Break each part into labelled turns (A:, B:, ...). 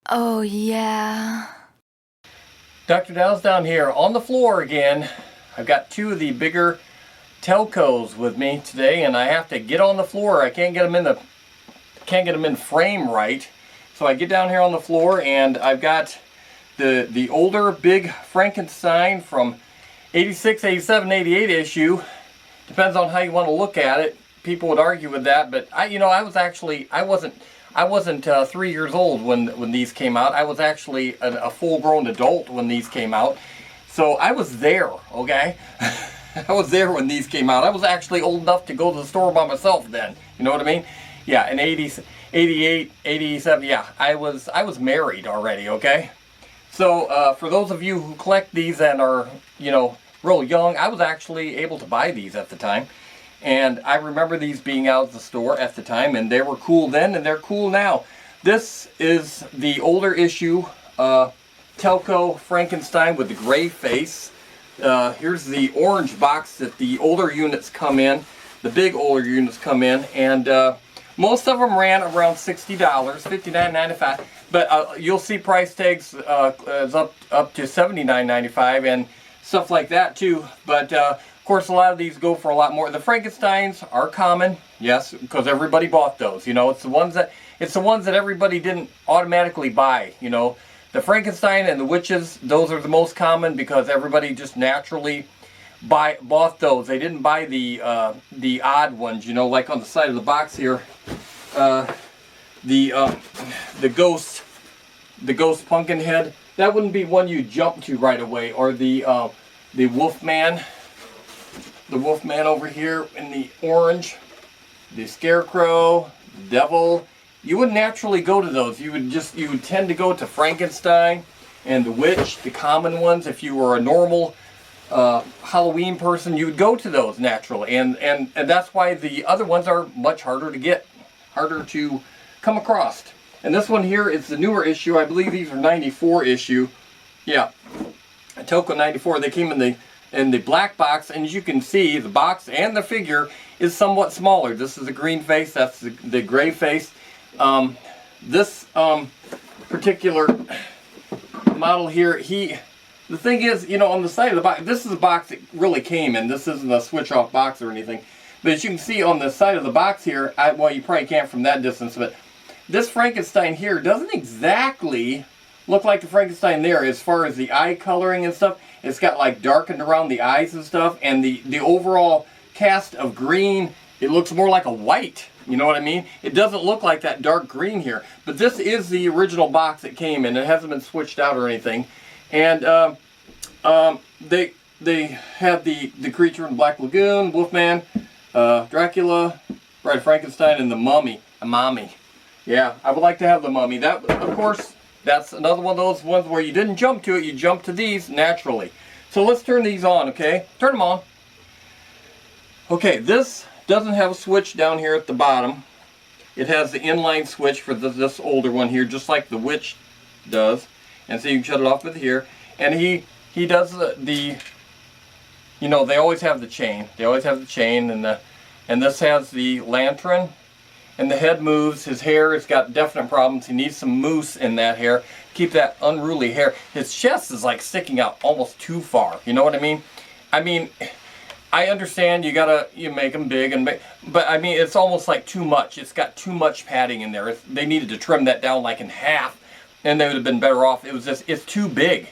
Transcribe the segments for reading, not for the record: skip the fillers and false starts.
A: Oh, yeah.
B: Dr.Dollz down here on the floor again. I've got two of the bigger Telcos with me today, and I have to get on the floor. I can't get them in frame right. So I get down here on the floor, and I've got the older big Frankenstein from 86, 87, 88 issue. Depends on how you want to look at it. People would argue with that, but I wasn't 3 years old when these came out. I was actually a full-grown adult when these came out. So I was there, okay? I was there when these came out. I was actually old enough to go to the store by myself then. You know what I mean? Yeah, in 88, 87, yeah, I was married already, okay? So for those of you who collect these and are, real young, I was actually able to buy these at the time. And I remember these being out at the store at the time, and they were cool then, and they're cool now. This is the older issue Telco Frankenstein with the gray face. Here's the orange box that the older units come in, the big older units come in, and most of them ran around $60, $59.95. But you'll see price tags is up to $79.95 and stuff like that too. But of course, a lot of these go for a lot more. The Frankensteins are common, yes, because everybody bought those. It's the ones that everybody didn't automatically buy. The Frankenstein and the witches, those are the most common because everybody just naturally bought those. They didn't buy the odd ones. Like on the side of the box here, the ghost pumpkin head. That wouldn't be one you jump to right away. Or the Wolfman. The Wolfman over here in the orange, the Scarecrow, the Devil. You wouldn't naturally go to those. You would tend to go to Frankenstein and the Witch, the common ones. If you were a normal Halloween person, you would go to those naturally. And that's why the other ones are much harder to get, harder to come across. And this one here is the newer issue. I believe these are 94 issue. Yeah, a Telco 94. They came in the black box, and as you can see, the box and the figure is somewhat smaller. This is the green face, that's the gray face. This particular model here, the thing is, on the side of the box, this is a box that really came in. This isn't a switch off box or anything. But as you can see on the side of the box here, well, you probably can't from that distance, but this Frankenstein here doesn't exactly look like the Frankenstein there as far as the eye coloring and stuff. It's got like darkened around the eyes and stuff, and the overall cast of green, it looks more like a white. You know what I mean? It doesn't look like that dark green here. But this is the original box that came in. It hasn't been switched out or anything. And they had the creature in the Black Lagoon, Wolfman, Dracula, Bride of Frankenstein, and the Mummy. A mommy. Yeah, I would like to have the Mummy. That, of course, that's another one of those ones where you didn't jump to it, you jumped to these naturally. So let's turn these on, okay? Turn them on. Okay, this doesn't have a switch down here at the bottom. It has the inline switch for this older one here, just like the Witch does. And so you can shut it off with here. And he does the they always have the chain. They always have the chain, and this has the lantern. And the head moves. His hair has got definite problems. He needs some mousse in that hair. Keep that unruly hair. His chest is like sticking out almost too far. You know what I mean? I understand you make them big but I mean it's almost like too much. It's got too much padding in there. They needed to trim that down like in half, and they would have been better off. It's too big.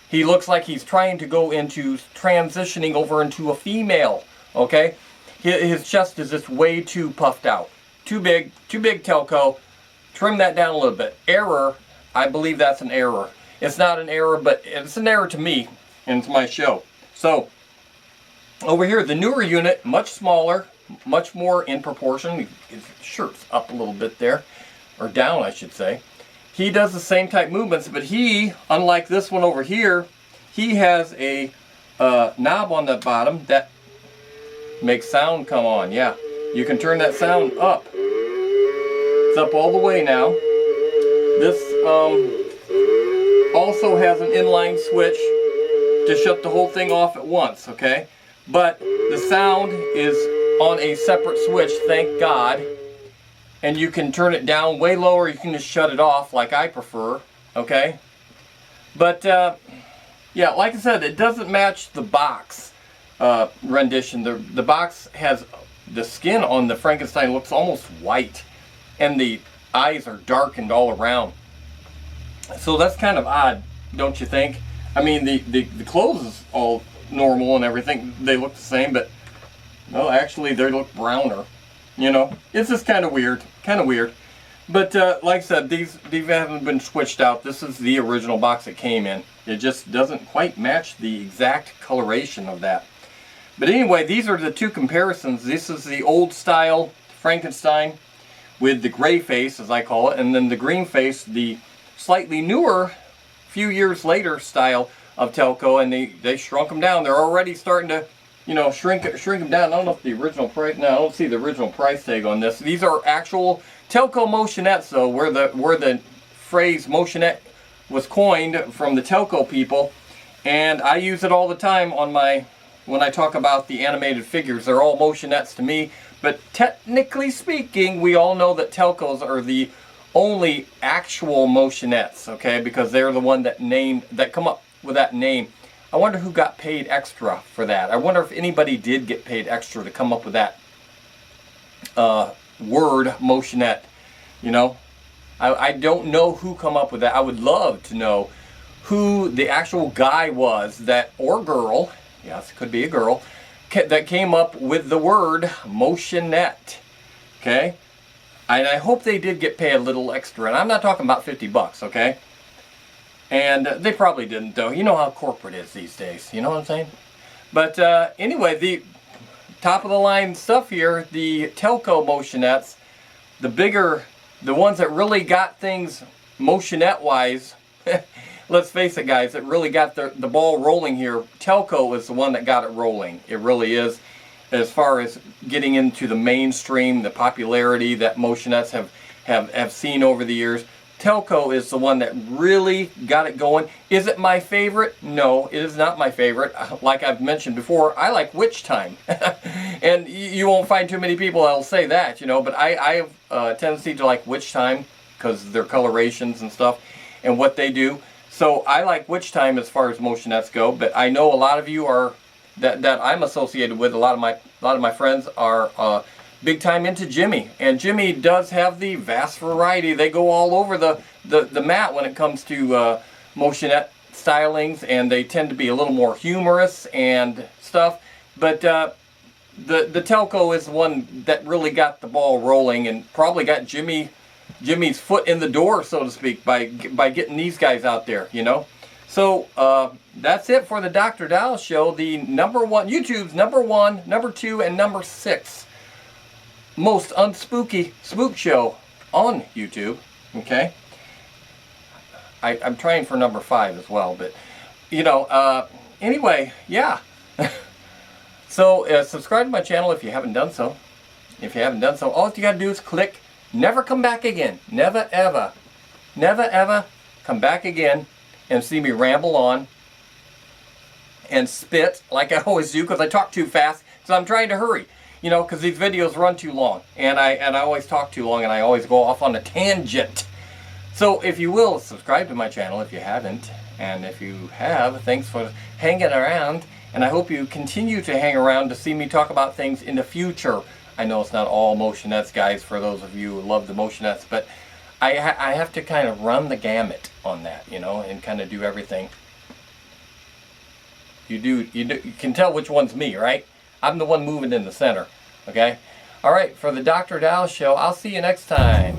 B: He looks like he's trying to go into transitioning over into a female. Okay, his chest is just way too puffed out. Too big Telco. Trim that down a little bit. Error, I believe that's an error. It's not an error, but it's an error to me, and it's my show. So, over here, the newer unit, much smaller, much more in proportion. His shirt's up a little bit there, or down, I should say. He does the same type movements, but he, unlike this one over here, he has a knob on the bottom that makes sound come on, yeah. You can turn that sound up. It's up all the way now. This also has an inline switch to shut the whole thing off at once, okay? But the sound is on a separate switch, thank God. And you can turn it down way lower. You can just shut it off like I prefer. okay? But, yeah, like I said, it doesn't match the box rendition. The box has, the skin on the Frankenstein looks almost white, and the eyes are darkened all around. So that's kind of odd, don't you think? I mean, the clothes is all normal and everything. They look the same, but, no, actually, they look browner. You know, it's just kind of weird. But like I said, these haven't been switched out. This is the original box it came in. It just doesn't quite match the exact coloration of that. But anyway, these are the two comparisons. This is the old style Frankenstein with the gray face, as I call it, and then the green face, the slightly newer, few years later style of Telco, and they shrunk them down. They're already starting to, you know, shrink them down. I don't know if the original price, no, I don't see the original price tag on this. These are actual Telco motionettes, though, where the phrase motionette was coined from the Telco people, and I use it all the time on when I talk about the animated figures. They're all motionettes to me, but technically speaking, we all know that Telcos are the only actual motionettes, okay, because they're the one that come up with that name. I wonder who got paid extra for that. I wonder if anybody did get paid extra to come up with that word motionette. You know, I don't know who come up with that. I would love to know who the actual guy was that, or girl, yes, it could be a girl, that came up with the word motionette. Okay, and I hope they did get paid a little extra, and I'm not talking about $50, okay? And they probably didn't, though. You know how corporate is these days. You know what I'm saying? But anyway, the top of the line stuff here, the Telco motionettes, the bigger, the ones that really got things motionette-wise, let's face it, guys, that really got the ball rolling here. Telco is the one that got it rolling. It really is. As far as getting into the mainstream, the popularity that motionettes have seen over the years, Telco is the one that really got it going. Is it my favorite? No, it is not my favorite. Like I've mentioned before, I like Witch Time. And you won't find too many people that'll say that, you know, but I have a tendency to like Witch Time because of their colorations and stuff and what they do. So I like Witch Time as far as motionettes go, but I know a lot of you are that I'm associated with. A lot of my friends are big time into Jimmy, and Jimmy does have the vast variety. They go all over the mat when it comes to motionette stylings, and they tend to be a little more humorous and stuff. But the Telco is the one that really got the ball rolling and probably got Jimmy's foot in the door, so to speak, by getting these guys out there, you know. So that's it for the Dr. Dollz show, the YouTube's number 1, number 2, and number 6 most unspooky spook show on YouTube. Okay, I'm trying for number 5 as well, but you know, anyway, yeah. So subscribe to my channel if you haven't done so. If you haven't done so, all you gotta do is click never come back again. Never ever come back again and see me ramble on and spit like I always do, because I talk too fast, so I'm trying to hurry. You know, because these videos run too long, and I always talk too long, and I always go off on a tangent. So if you will, subscribe to my channel if you haven't, and if you have, thanks for hanging around, and I hope you continue to hang around to see me talk about things in the future. I know it's not all motionettes, guys, for those of you who love the motionettes, but I have to kind of run the gamut on that, you know, and kind of do everything. You can tell which one's me, right? I'm the one moving in the center, okay? All right, for the Dr. Dollz show, I'll see you next time.